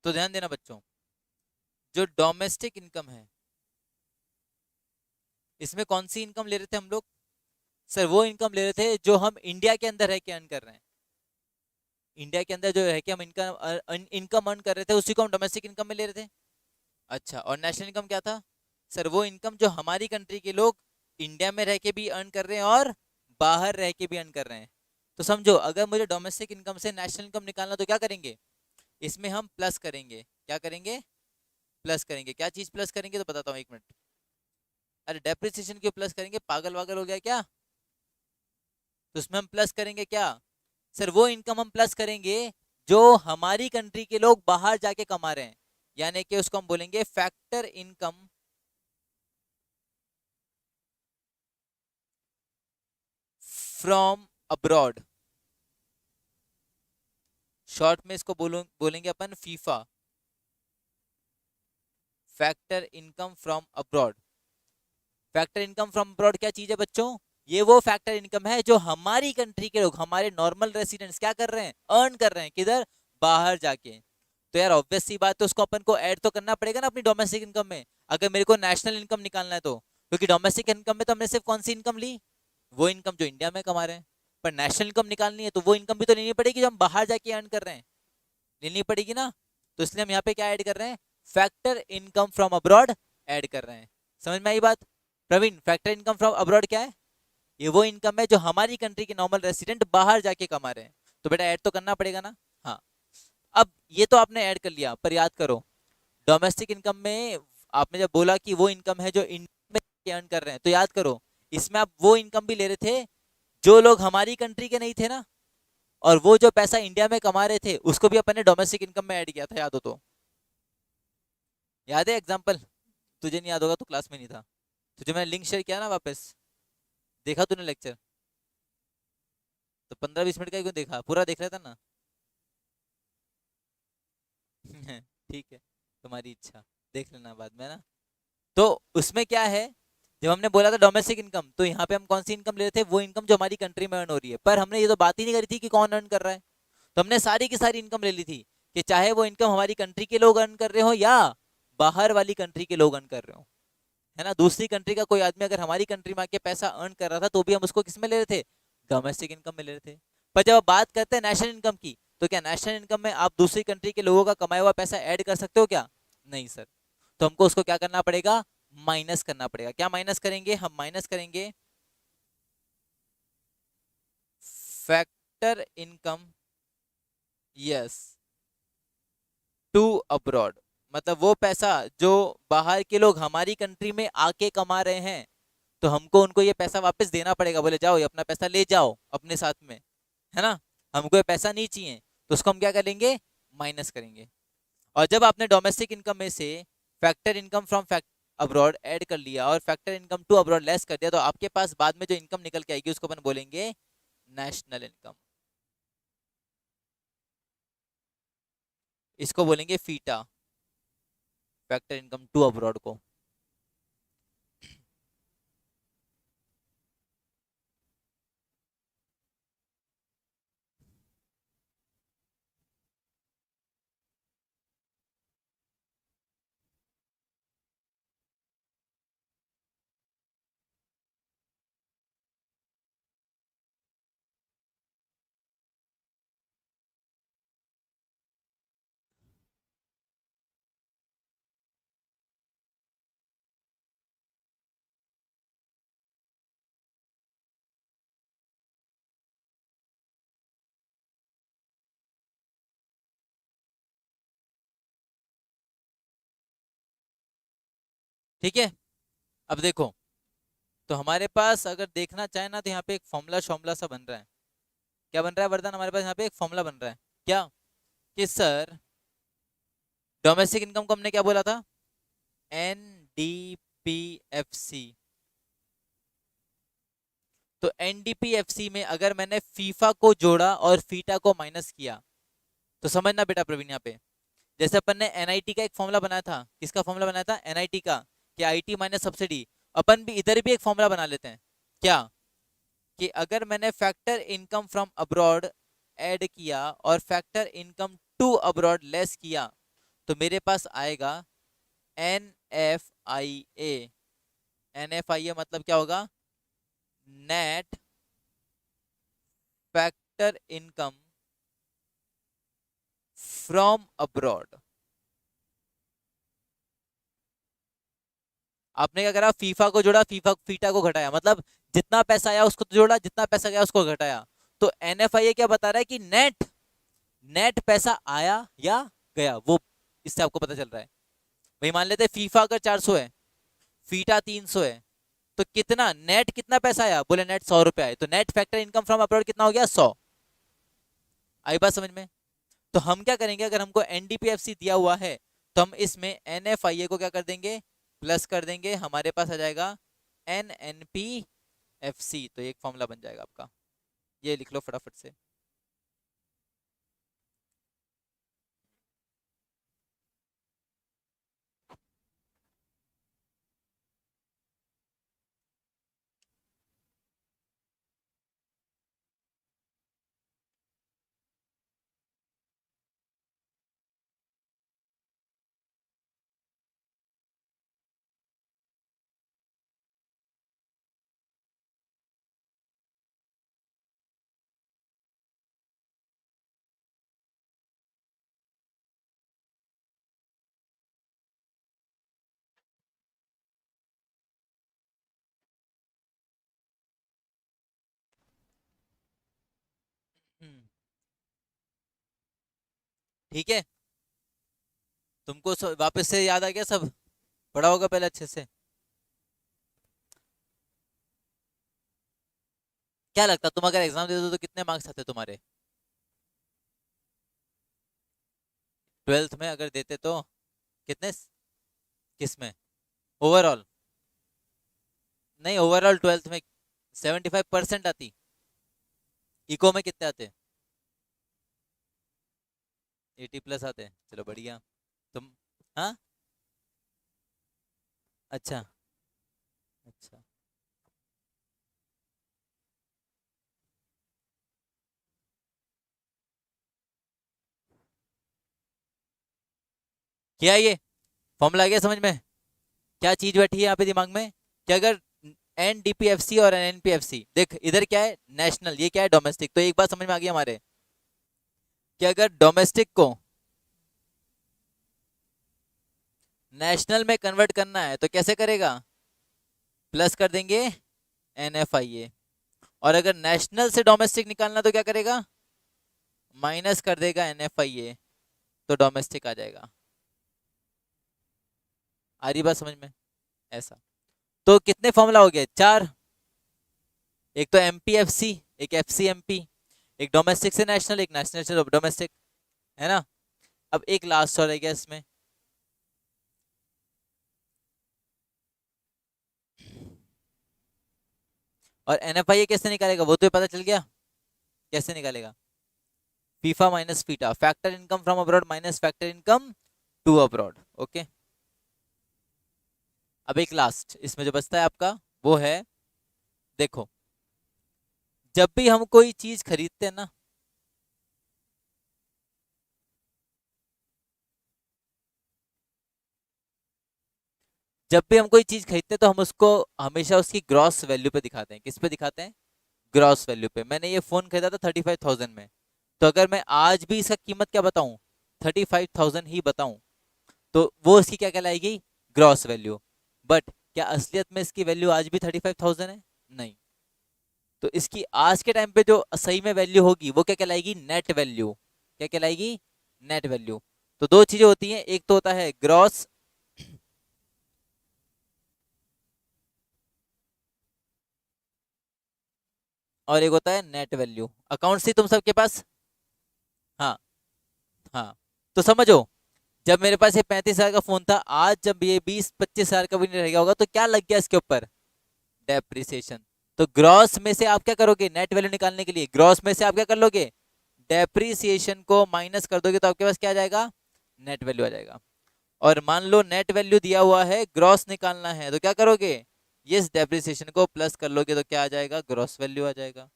तो ध्यान देना बच्चों, जो डोमेस्टिक इनकम है, इसमें कौन सी इनकम ले रहे थे हम लोग? सर वो इनकम ले रहे थे जो हम इंडिया के अंदर रह के अर्न कर रहे हैं। इंडिया के अंदर जो है कि हम इनकम इनकम अर्न कर रहे थे, उसी को हम डोमेस्टिक इनकम में ले रहे थे। अच्छा, और नेशनल इनकम क्या था? सर वो इनकम जो हमारी कंट्री के लोग इंडिया में रह के भी अर्न कर रहे हैं और बाहर रह के भी अर्न कर रहे हैं। तो समझो, अगर मुझे डोमेस्टिक इनकम से नेशनल इनकम निकालना तो क्या करेंगे? इसमें हम प्लस करेंगे। क्या करेंगे? प्लस करेंगे। क्या चीज प्लस करेंगे तो बताता हूँ, एक मिनट। अरे डेप्रिसिएशन क्यों प्लस करेंगे, पागल वागल हो गया क्या? तो उसमें हम प्लस करेंगे क्या? सर वो इनकम हम प्लस करेंगे जो हमारी कंट्री के लोग बाहर जाके कमा रहे हैं, यानी कि उसको हम बोलेंगे factor income from abroad. Short में इसको बोलेंगे अपन FIFA, factor income from abroad. Factor income from abroad क्या चीज है बच्चों? ये वो फैक्टर इनकम है जो हमारी कंट्री के लोग, हमारे नॉर्मल रेसिडेंट्स क्या कर रहे हैं, अर्न कर रहे हैं, किधर, बाहर जाके। तो यार ऑब्वियस सी बात है, उसको अपन को ऐड तो करना पड़ेगा ना अपनी डोमेस्टिक इनकम में, अगर मेरे को नेशनल इनकम निकालना है तो। क्योंकि डोमेस्टिक इनकम में तो हमने सिर्फ कौन सी इनकम ली, वो इनकम जो इंडिया में कमा रहे हैं। पर नेशनल इनकम निकालनी है तो वो इनकम भी तो लेनी पड़ेगी जो हम बाहर जाके अर्न कर रहे हैं, लेनी पड़ेगी ना। तो इसलिए हम यहाँ पे क्या ऐड कर रहे हैं, factor income from abroad add कर रहे हैं। समझ में आई बात Praveen? Factor income from abroad क्या है, ये वो इनकम है जो हमारी कंट्री के नॉर्मल रेसिडेंट बाहर जाके कमा रहे हैं। तो बेटा ऐड तो करना पड़ेगा ना। हाँ, अब ये तो आपने ऐड कर लिया, पर याद करो डोमेस्टिक इनकम में आपने जब बोला कि वो इनकम है जो इंडिया में अर्न कर रहे हैं, तो याद करो इसमें आप वो इनकम भी ले रहे थे जो लोग हमारी कंट्री के नहीं थे ना, और वो जो पैसा इंडिया में कमा रहे थे उसको भी अपन ने डोमेस्टिक इनकम में ऐड किया था, याद हो तो? याद है एग्जाम्पल? तुझे नहीं याद होगा तो क्लास में नहीं था। तुझे मैंने लिंक शेयर किया ना वापस, देखा तूने लेक्चर? तो 15-20 मिनट का ही क्यों देखा, पूरा देख रहा था ना? ठीक है, तुम्हारी इच्छा, देख लेना बाद में ना। तो उसमें क्या है, जब हमने बोला था डोमेस्टिक इनकम, तो यहाँ पे हम कौन सी इनकम ले रहे थे, वो इनकम जो हमारी कंट्री में अर्न हो रही है। पर हमने ये तो बात ही नहीं करी थी कि कौन अर्न कर रहा है। तो हमने सारी की सारी इनकम ले ली थी, कि चाहे वो इनकम हमारी कंट्री के लोग अर्न कर रहे हो या बाहर वाली कंट्री के लोग अर्न कर रहे हो, है ना। दूसरी कंट्री का कोई आदमी अगर हमारी कंट्री में आके पैसा अर्न कर रहा था तो भी हम उसको किस में ले रहे थे, डोमेस्टिक इनकम में ले रहे थे। पर जब आप बात करते हैं नेशनल इनकम की, तो क्या नेशनल इनकम में आप दूसरी कंट्री के लोगों का कमाया हुआ पैसा ऐड कर सकते हो क्या? नहीं सर। तो हमको उसको क्या करना पड़ेगा, माइनस करना पड़ेगा। क्या माइनस करेंगे हम, माइनस करेंगे factor income, yes, to abroad. मतलब वो पैसा जो बाहर के लोग हमारी कंट्री में आके कमा रहे हैं, तो हमको उनको ये पैसा वापस देना पड़ेगा। बोले जाओ ये अपना पैसा ले जाओ अपने साथ में, है ना, हमको ये पैसा नहीं चाहिए। तो उसको हम क्या करेंगे, माइनस करेंगे। और जब आपने डोमेस्टिक इनकम में से factor income from fact abroad add कर लिया और factor income to abroad less कर दिया, तो आपके पास बाद में जो इनकम निकल के आएगी उसको अपन बोलेंगे नेशनल इनकम। इसको बोलेंगे FITA, factor income to abroad को। ठीक है, अब देखो, तो हमारे पास अगर देखना चाहे ना, तो यहाँ पे एक फॉर्मूला शॉर्मूला सा बन रहा है। क्या बन रहा है वरदान, हमारे पास यहाँ पे एक फॉर्मूला बन रहा है। क्या, कि सर डोमेस्टिक इनकम को हमने क्या बोला था, एनडीपीएफसी। तो एनडीपीएफसी में अगर मैंने फीफा को जोड़ा और फीटा को माइनस किया, तो समझना बेटा प्रवीण, यहाँ पे जैसे अपन ने एनआईटी का एक फॉर्मूला बनाया था, किसका फॉर्मूला बनाया था, एनआईटी का, कि आईटी माइनस सब्सिडी। अपन भी इधर भी एक फॉर्मूला बना लेते हैं। क्या, कि अगर मैंने factor income from abroad add किया और factor income to abroad less किया, तो मेरे पास आएगा N F I A. N F I A मतलब क्या होगा, net factor income from abroad. आपने क्या करा, फीफा को जोड़ा, फीफा फीटा को घटाया, मतलब जितना पैसा आया उसको तो जोड़ा, जितना पैसा गया उसको घटाया। तो एनएफआईए क्या बता रहा है कि नेट, नेट पैसा आया या गया, वो इससे आपको पता चल रहा है। भाई मान लेते हैं फीफा अगर 400 है, फीटा 300 है, तो कितना नेट, कितना पैसा आया, बोले नेट 100 रुपए आए, तो net factor income from abroad कितना हो गया, 100। आई बात समझ में? तो हम क्या करेंगे, अगर हमको एनडीपीएफसी दिया हुआ है, तो हम इसमें एनएफआईए को क्या कर देंगे, प्लस कर देंगे, हमारे पास आ जाएगा एनएनपीएफसी। तो एक फॉर्मूला बन जाएगा आपका, ये लिख लो फटाफट से। ठीक है, तुमको वापस से याद आ गया सब? पढ़ा होगा पहले अच्छे से। क्या लगता तुम अगर एग्जाम दे दो तो कितने मार्क्स आते तुम्हारे? 12th में अगर देते तो कितने? किस में? ओवरऑल? नहीं, ओवरऑल 12th में 75% आती। इको में कितने आते? 80+ आते हैं, चलो बढ़िया। तुम? हाँ। अच्छा। अच्छा। क्या ये फॉर्मूला आ गया समझ में? क्या चीज बैठी है यहाँ पे दिमाग में कि अगर एनडीपीएफसी और एनपीएफसी, देख इधर क्या है नेशनल, ये क्या है डोमेस्टिक, तो एक बात समझ में आ गई हमारे कि अगर डोमेस्टिक को नेशनल में कन्वर्ट करना है तो कैसे करेगा? प्लस कर देंगे एनएफआईए। और अगर नेशनल से डोमेस्टिक निकालना तो क्या करेगा? माइनस कर देगा एनएफआईए, तो डोमेस्टिक आ जाएगा। आ रही बात समझ में? ऐसा। तो कितने फॉर्मूला हो गए? 4। एक तो एमपीएफसी, एक एफसीएमपी, एक डोमेस्टिक से नेशनल, एक नेशनल से डोमेस्टिक, है ना? अब एक लास्ट और है गया इसमें। और एनएफआईए कैसे निकालेगा वो तो पता चल गया। कैसे निकालेगा? FIFA minus FITA, factor income from abroad minus factor income to abroad. Okay. अब एक लास्ट इसमें जो बचता है आपका वो है, देखो जब भी हम कोई चीज खरीदते हैं ना, जब भी हम कोई चीज खरीदते हैं तो हम उसको हमेशा उसकी ग्रॉस वैल्यू पे दिखाते हैं। किस पे दिखाते हैं? ग्रॉस वैल्यू पे। मैंने ये फोन खरीदा था 35,000 में, तो अगर मैं आज भी इसका कीमत क्या बताऊं? 35,000 ही बताऊं, तो वो इसकी क्या कहलाएगी? Gross value. बट क्या असलियत में इसकी वैल्यू आज भी 35,000 है? नहीं। तो इसकी आज के टाइम पे जो सही में वैल्यू होगी वो क्या कहलाएगी? Net value. क्या कहलाएगी? Net value. तो दो चीजें होती हैं, एक तो होता है ग्रॉस, और एक होता है नेट वैल्यू। अकाउंट थी तुम सबके पास? हाँ। हाँ। तो समझो, जब मेरे पास ये 35,000 का फोन था, आज जब ये 20-25,000 का भी नहीं रहेगा होगा तो क्या लग गया इसके ऊपर? डेप्रिसिएशन। तो ग्रॉस में से आप क्या करोगे? नेट वैल्यू निकालने के लिए ग्रॉस में से आप क्या कर लोगे? डेप्रिसिएशन को माइनस कर दोगे तो आपके पास क्या आ जाएगा? नेट वैल्यू आ जाएगा। और मान लो नेट वैल्यू दिया हुआ है, ग्रॉस निकालना है, तो क्या करोगे? इस डेप्रिसिएशन को प्लस कर लोगे तो क्या आ जाएगा? ग्रॉस वैल्यू आ जाएगा।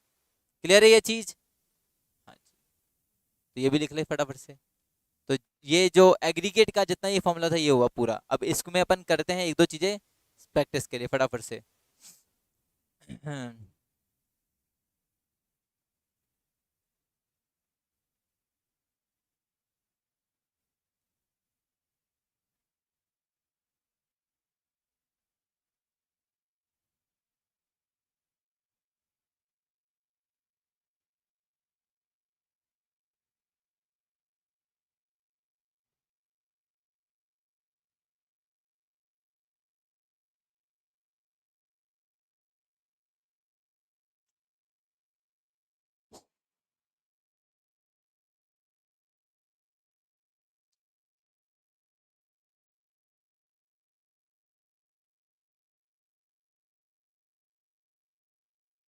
क्लियर है ये चीज? हाँ जी। तो ये भी लिख ले फटाफट से। तो ये जो एग्रीगेट का जितना ये फॉर्मूला था ये हुआ पूरा। अब इसको में अपन करते हैं एक दो चीजें प्रैक्टिस के लिए फटाफट से।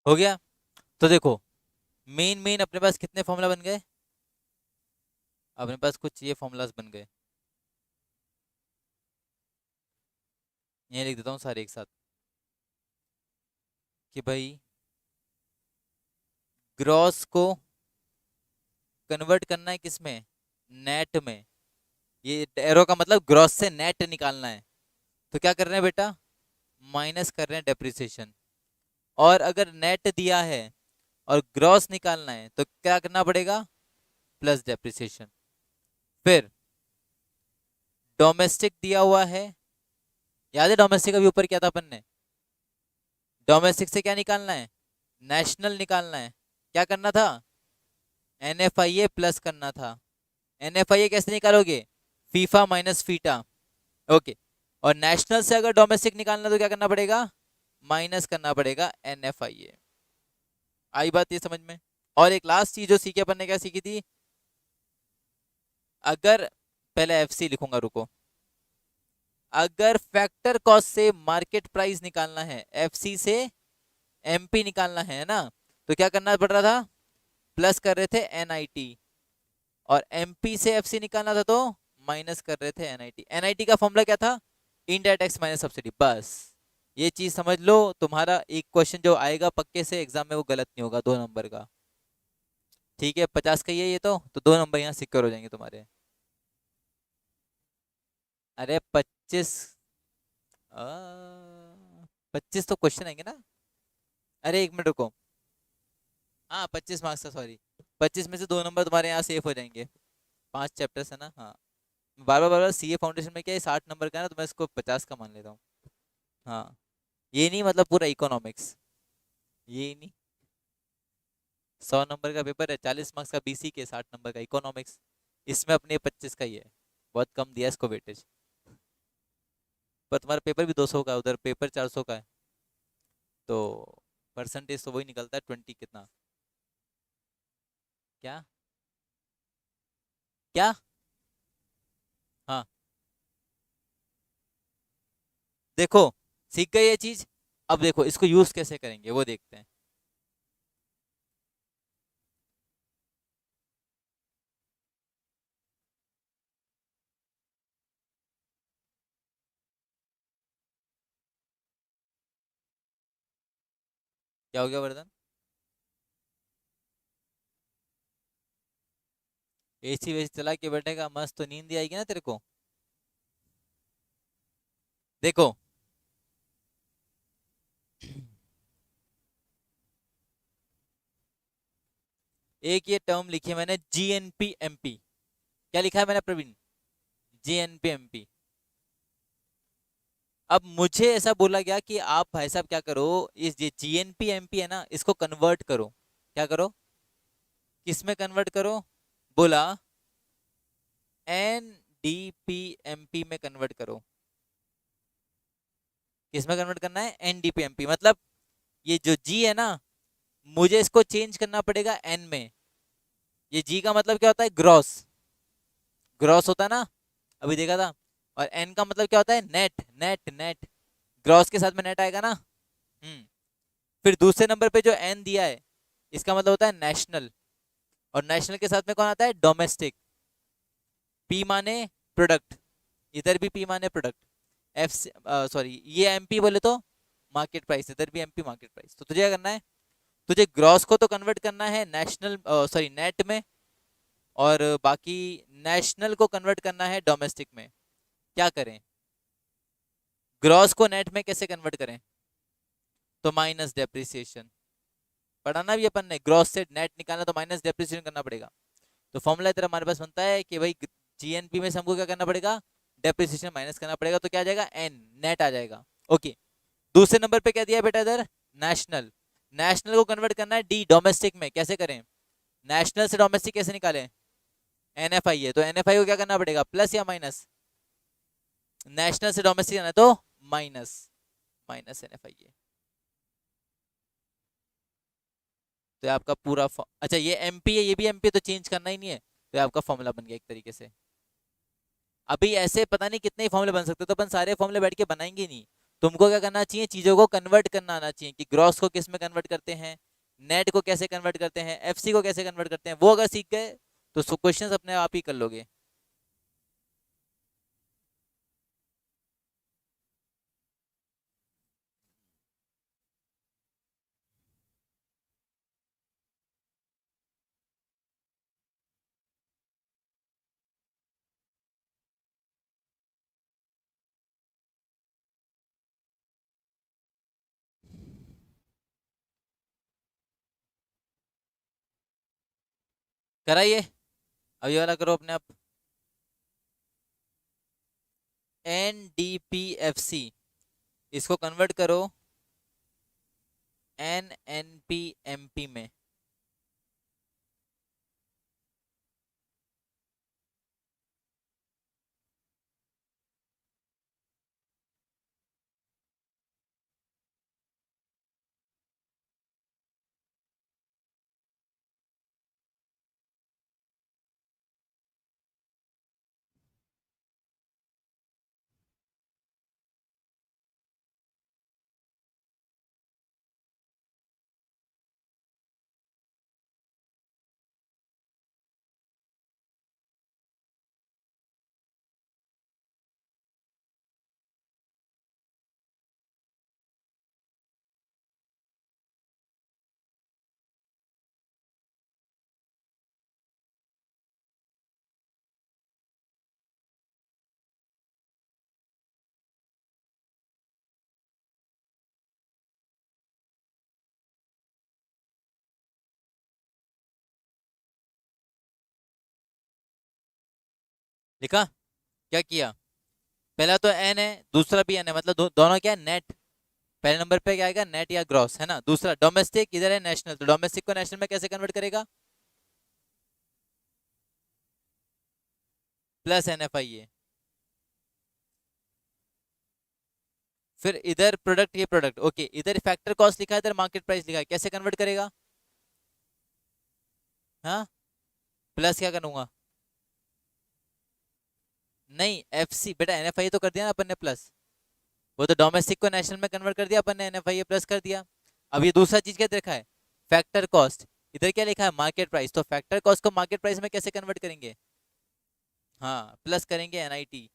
हो गया। तो देखो, मेन मेन अपने पास कितने फॉर्मूला बन गए? अपने पास कुछ ये फॉर्मूलाज बन गए, ये लिख देता हूँ सारे एक साथ कि भाई ग्रॉस को कन्वर्ट करना है किस में? नेट में। ये एरो का मतलब ग्रॉस से नेट निकालना है, तो क्या कर रहे हैं बेटा? माइनस कर रहे हैं डेप्रिसिएशन। और अगर नेट दिया है और ग्रॉस निकालना है तो क्या करना पड़ेगा? Plus depreciation. फिर डोमेस्टिक दिया हुआ है, याद है डोमेस्टिक अभी ऊपर क्या था अपन ने? डोमेस्टिक से क्या निकालना है? नेशनल निकालना है। क्या करना था? एनएफआईए प्लस करना था। NFIA कैसे निकालोगे? FIFA minus FITA. ओके। और नेशनल से अगर डोमेस्टिक निकालना तो क्या करना पड़ेगा? माइनस करना पड़ेगा NFIA। आई बात ये समझ में? और एक लास्ट चीज जो सीखी अपन ने, क्या सीखी थी? अगर, पहले FC लिखूंगा, रुको। अगर फैक्टर कॉस्ट से मार्केट प्राइस निकालना है, FC से MP निकालना है ना, तो क्या करना पड़ रहा था? प्लस कर रहे थे NIT। और MP से FC निकालना था तो माइनस कर रहे थे NIT। NIT का फॉर्मूला क्या था? Indirect tax minus subsidy. बस ये चीज समझ लो, तुम्हारा एक क्वेश्चन जो आएगा पक्के से एग्जाम में वो गलत नहीं होगा, 2 नंबर का। ठीक है, 50 का ही है ये तो 2 नंबर यहाँ सिक्योर हो जाएंगे तुम्हारे। अरे 25, 25 तो क्वेश्चन आएंगे ना। अरे 1 मिनट रुको। हाँ 25 मार्क्स का, सॉरी। 25 में से 2 नंबर तुम्हारे यहाँ सेफ हो जाएंगे। 5 चैप्टर्स है ना, हाँ। बार बार CA फाउंडेशन में क्या है, 60 नंबर का है ना, तो मैं इसको 50 का मान लेता हूँ। हाँ, ये नहीं मतलब पूरा इकोनॉमिक्स, ये नहीं। 100 नंबर का पेपर है, 40 मार्क्स का BC के, 60 नंबर का इकोनॉमिक्स। इसमें अपने 25 का ही है, बहुत कम दिया इसको वेटेज। पर तुम्हारा पेपर भी 200 का है, उधर पेपर 400 का है, तो परसेंटेज तो वही निकलता है 20 कितना। क्या? क्या? हाँ, देखो, सीख गए ये चीज। अब देखो इसको यूज कैसे करेंगे वो देखते हैं। क्या हो गया वरदान? AC वेसी चला के बैठेगा मस्त, तो नींद ही आएगी ना तेरे को। देखो, एक ये टर्म लिखी है मैंने, GNP MP। क्या लिखा है मैंने प्रवीण? GNP MP। अब मुझे ऐसा बोला गया कि आप भाई साहब क्या करो, इस ये GNP MP है ना, इसको कन्वर्ट करो। क्या करो? किस में कन्वर्ट करो? बोला NDP MP में कन्वर्ट करो। किस में कन्वर्ट करना है? NDP MP। मतलब ये जो G है ना, मुझे इसको चेंज करना पड़ेगा N में। ये G का मतलब क्या होता है? ग्रॉस। ग्रॉस होता है ना, अभी देखा था। और N का मतलब क्या होता है? Net net net. ग्रॉस के साथ में नेट आएगा ना। फिर दूसरे नंबर पे जो N दिया है, इसका मतलब होता है नेशनल। और नेशनल के साथ में कौन आता है? डोमेस्टिक। P माने प्रोडक्ट, इधर भी P माने प्रोडक्ट। F, सॉरी, ये MP बोले तो मार्केट प्राइस, इधर भी MP मार्केट प्राइस। तो तुझे क्या करना है? तुझे ग्रॉस को तो कन्वर्ट करना है नेशनल, सॉरी नेट में। और बाकी नेशनल को कन्वर्ट करना है डोमेस्टिक में। क्या करें? ग्रॉस को नेट में कैसे कन्वर्ट करें? तो माइनस डेप्रिसिएशन। पढ़ाना भी अपन ने, ग्रॉस से नेट निकालना तो माइनस डेप्रिसिएशन करना पड़ेगा। तो फॉर्मूला तेरा हमारे पास बनता है कि भाई GNP में से हमको क्या करना पड़ेगा? डेप्रिसिएशन माइनस करना पड़ेगा, तो क्या आ जाएगा? N, नेट आ जाएगा। ओके। दूसरे नंबर पे क्या दिया है बेटा इधर? नेशनल। नेशनल को कन्वर्ट करना है D, डोमेस्टिक में। कैसे करें? नेशनल से डोमेस्टिक कैसे निकालें? NFI है, तो NFI को क्या करना पड़ेगा? प्लस या माइनस? नेशनल से डोमेस्टिक आना है तो माइनस, माइनस NFI है। तो ये आपका पूरा अच्छा, ये MP है, ये भी MP है, तो चेंज करना ही नहीं है। तो ये आपका फॉर्मूला बन गया एक तरीके से। अभी ऐसे पता नहीं कितने ही फॉर्मूले बन सकते, तो अपन सारे फॉर्मूले बैठ के बनाएंगे नहीं। तुमको क्या करना चाहिए? चीजों को कन्वर्ट करना आना चाहिए, कि ग्रॉस को किस में कन्वर्ट करते हैं, नेट को कैसे कन्वर्ट करते हैं, FC को कैसे कन्वर्ट करते हैं, वो अगर सीख गए तो क्वेश्चंस अपने आप ही कर लोगे। कराइए, अब ये वाला करो अपने आप। NDPFC, इसको कन्वर्ट करो NNPMP में। लिखा? क्या किया? पहला तो एन है, दूसरा भी एन है, मतलब दोनों क्या है, नेट। पहले नंबर पे क्या आएगा, नेट या ग्रॉस, है ना। दूसरा डोमेस्टिक, इधर है नेशनल, तो डोमेस्टिक को नेशनल में कैसे कन्वर्ट करेगा? प्लस एन एफ आई ए। फिर इधर प्रोडक्ट, ये प्रोडक्ट, ओके। इधर फैक्टर कॉस्ट लिखा है, इधर मार्केट प्राइस लिखा है, कैसे कन्वर्ट करेगा? हाँ, प्लस क्या करूंगा? नहीं, एफ सी बेटा, एन एफ आई ए तो कर दिया ना अपन ने प्लस। वो तो डोमेस्टिक को नेशनल में कन्वर्ट कर दिया अपन ने, N F I A plus कर दिया। अब ये दूसरा चीज क्या देखा है, फैक्टर कॉस्ट। इधर क्या लिखा है, मार्केट प्राइस, तो फैक्टर कॉस्ट को मार्केट प्राइस में कैसे कन्वर्ट करेंगे? हाँ, प्लस करेंगे N I T.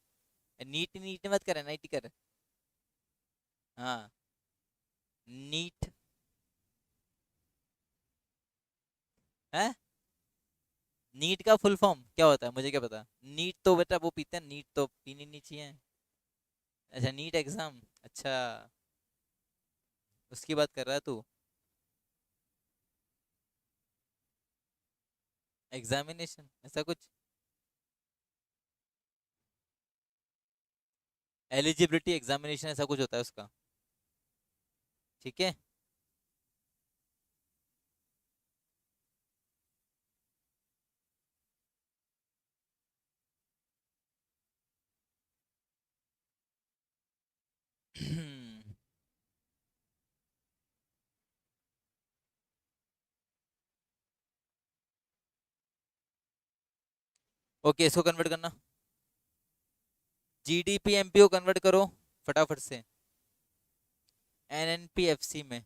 NEET NEET मत कर, एन आई टी कर। हाँ, नीट है। नीट का फुल फॉर्म क्या होता है, मुझे क्या पता। नीट तो बेटा वो पीते हैं, नीट तो पीनी नहीं चाहिए। अच्छा, नीट एग्जाम, अच्छा, उसकी बात कर रहा है तू। एग्जामिनेशन ऐसा कुछ, एलिजिबिलिटी एग्जामिनेशन ऐसा कुछ होता है उसका। ठीक है। ओके, इसको कन्वर्ट करना, जीडीपी एमपी को कन्वर्ट करो फटाफट से, एनएनपीएफसी में।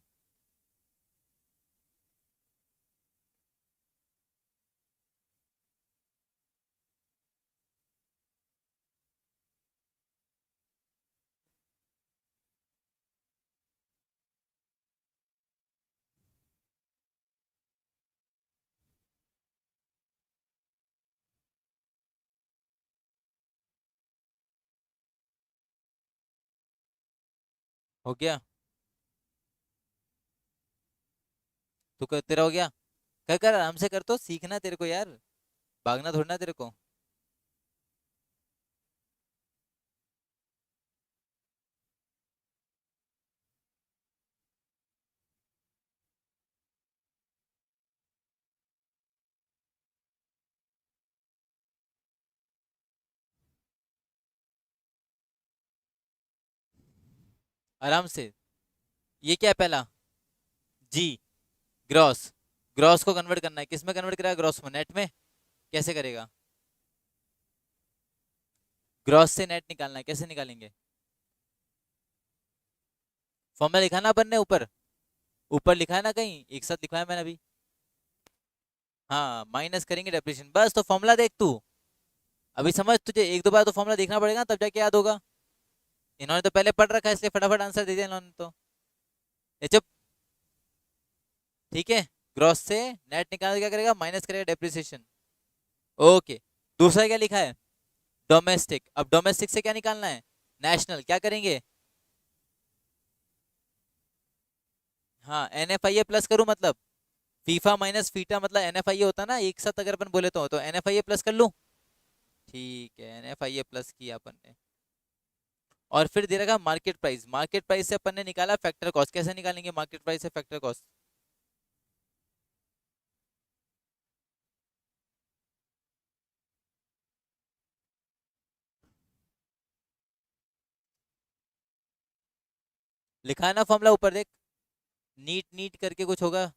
हो गया? तू कर, तेरा हो गया? कर कर, आराम से कर, तो सीखना तेरे को यार, भागना थोड़ा ना तेरे को। आराम से। ये क्या है पहला? जी, ग्रॉस। ग्रॉस को कन्वर्ट करना है, किस में कन्वर्ट करेगा, ग्रॉस में, नेट में। कैसे करेगा? ग्रॉस से नेट निकालना है, कैसे निकालेंगे? फॉर्मूला लिखा ना अपन ने ऊपर, ऊपर लिखा है ना कहीं, एक साथ लिखा है मैंने अभी। हाँ, माइनस करेंगे डेप्रिसिएशन, बस। तो फॉर्मूला देख तू, अभी समझ, तुझे एक दो बार तो फॉर्मूला देखना पड़ेगा तब जाके याद होगा। इन्होंने तो पहले पढ़ रखा है, इसलिए फटाफट आंसर दे दिया इन्होंने तो। ये चुप। ठीक है, ग्रॉस से नेट निकाल के क्या करेगा, माइनस करेगा डेप्रिसिएशन। ओके। दूसरा क्या लिखा है, डोमेस्टिक। अब डोमेस्टिक से क्या निकालना है, नेशनल, क्या करेंगे? हाँ, N F I A plus करूँ मतलब, फीफा माइनस फीटा मतलब एन एफ आई ए होता ना, एक साथ अगर अपन बोले तो N F I A plus कर लूँ। ठीक है, N F I A plus किया अपन ने। और फिर दे रखा मार्केट प्राइस, मार्केट प्राइस से अपन ने निकाला फैक्टर कॉस्ट, कैसे निकालेंगे मार्केट प्राइस से फैक्टर कॉस्ट? लिखा है ना फॉर्मूला ऊपर देख, नीट नीट करके कुछ होगा।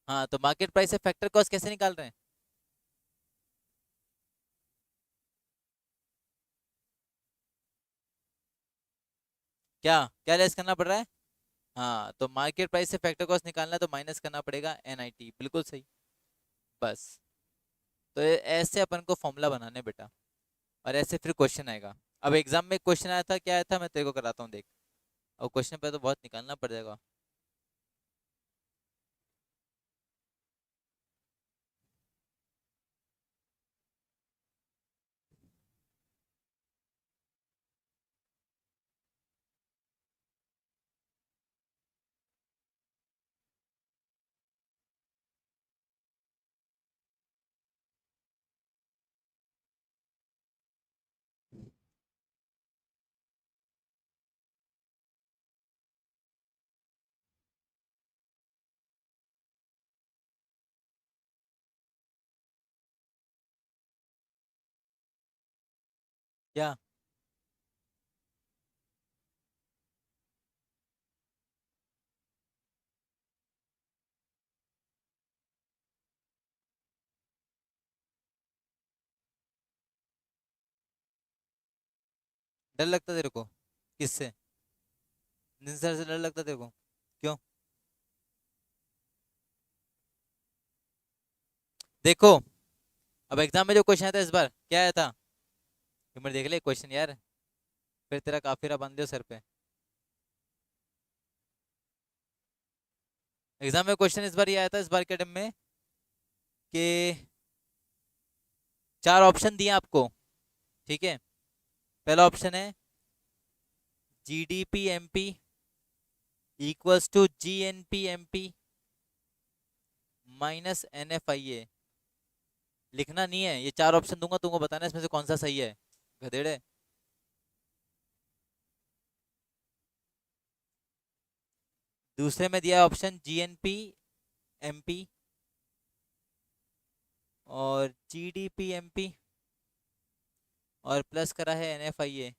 हाँ, तो मार्केट प्राइस से फैक्टर कॉस्ट कैसे निकाल रहे हैं? क्या क्या लेस करना पड़ रहा है? हाँ, तो मार्केट प्राइस से फैक्टर कॉस्ट निकालना है तो माइनस करना पड़ेगा एनआईटी, बिल्कुल सही। बस। तो ऐसे अपन को फॉर्मूला बनाने बेटा, और ऐसे फिर क्वेश्चन आएगा। अब एग्जाम में क्वेश्चन आया था, क्या आया था, मैं तेरे को कराता हूँ देख। और क्वेश्चन पे तो बहुत निकालना पड़ जाएगा। क्या? डर लगता तेरे को? किससे? नितिन सर से डर लगता तेरे को? क्यों? देखो, अब एग्जाम में जो क्वेश्चन आया था इस बार क्या आया था? एक मिनट देख ले क्वेश्चन यार, फिर तेरा काफिरा बांध दियो सर पे। एग्जाम में क्वेश्चन इस बार ये आया था, इस बार के टर्म में, कि चार ऑप्शन दिए आपको, ठीक है? पहला ऑप्शन है GDP MP equals to GNP MP minus NFIA. लिखना नहीं है, ये चार ऑप्शन दूंगा, तुमको बताना है इसमें से कौन सा सही है, गधेड़े। दूसरे में दिया है ऑप्शन जीएनपी एमपी और जीडीपी एमपी और प्लस करा है एनएफआईए,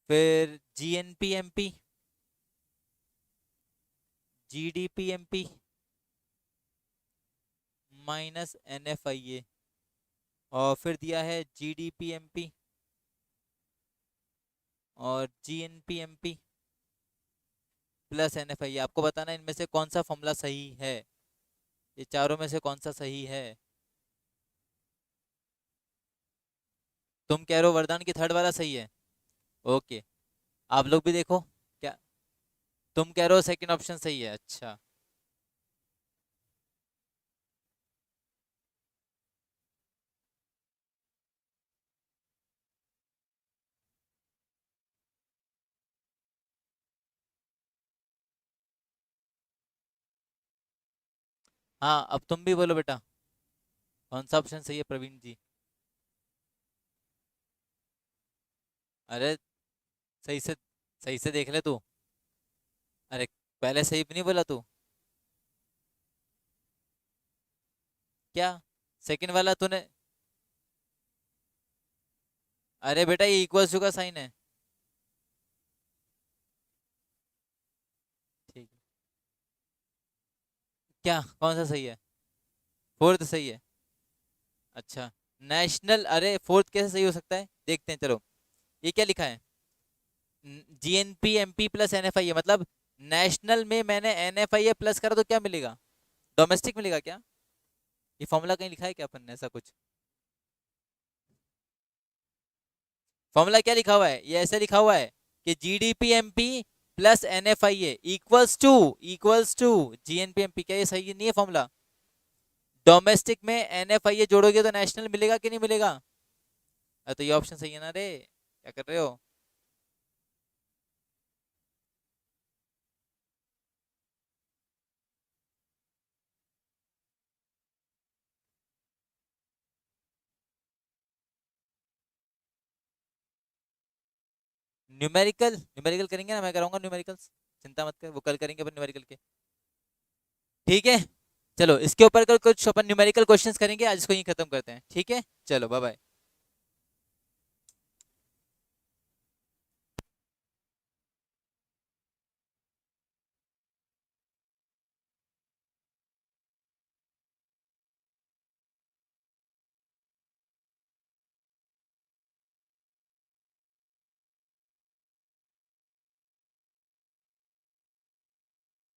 फिर GNP MP, GDP MP minus NFIA, और फिर दिया है जीडीपी एमपी और जीएनपी एमपी प्लस एनएफआईए। आपको बताना है इनमें से कौन सा फॉर्मूला सही है, ये चारों में से कौन सा सही है। तुम कह रहे हो वरदान की थर्ड वाला सही है, ओके। आप लोग भी देखो क्या, तुम कह रहे हो सेकंड ऑप्शन सही है, अच्छा। हाँ, अब तुम भी बोलो बेटा, कौन सा ऑप्शन सही है प्रवीण जी? अरे सही से, सही से देख ले तू। अरे पहले सही भी नहीं बोला तू? क्या सेकंड वाला तूने? अरे बेटा ये इक्वल्स टू का साइन है। ठीक है, क्या कौन सा सही है? फोर्थ सही है, अच्छा। नेशनल, अरे फोर्थ कैसे सही हो सकता है, देखते हैं चलो। ये क्या लिखा है, जीएनपी एमपी प्लस एनएफआईए, मतलब नेशनल में मैंने एनएफआईए प्लस करा तो क्या मिलेगा, डोमेस्टिक मिलेगा क्या? ये फॉर्मूला कहीं लिखा है क्या अपन ने ऐसा कुछ? फॉर्मूला क्या लिखा हुआ है, ये ऐसे लिखा हुआ है कि GDP MP plus NFIA equals to GNP MP. क्या ये सही नहीं है फॉर्मूला? डोमेस्टिक में एनएफआईए जोड़ोगे तो नेशनल मिलेगा कि नहीं मिलेगा? तो ये ऑप्शन सही है ना रे, क्या कर रहे हो? न्यूमेरिकल, न्यूमेरिकल करेंगे ना, मैं कराऊंगा न्यूमेरिकल्स, चिंता मत कर, वो कल करेंगे अपन न्यूमेरिकल के, ठीक है? चलो इसके ऊपर कल कुछ अपन न्यूमेरिकल क्वेश्चंस करेंगे, आज इसको यहीं खत्म करते हैं, ठीक है? चलो बाय बाय।